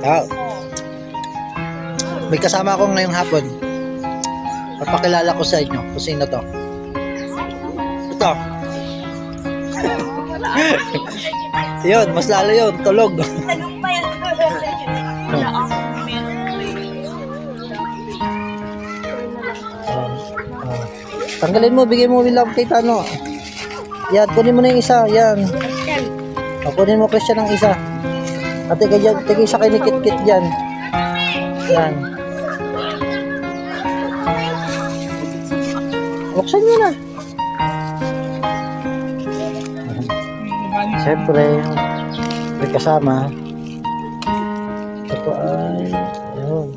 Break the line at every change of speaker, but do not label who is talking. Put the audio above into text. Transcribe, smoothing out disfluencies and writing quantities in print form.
Ah, may kasama ako ngayong hapon. Papakilala ko sa inyo kung sino to. Ito. Yun, mas lalo yun. Tulog. Tanggalin mo, bigay mo lang kay Tano. Yan, kunin mo na yung isa. Yan. Kunin mo Christian ng isa. At tigay isa kay Nikit-Kit dyan. Yan. Buksan nyo na. Siyempre, may kasama. Ito ay, yun.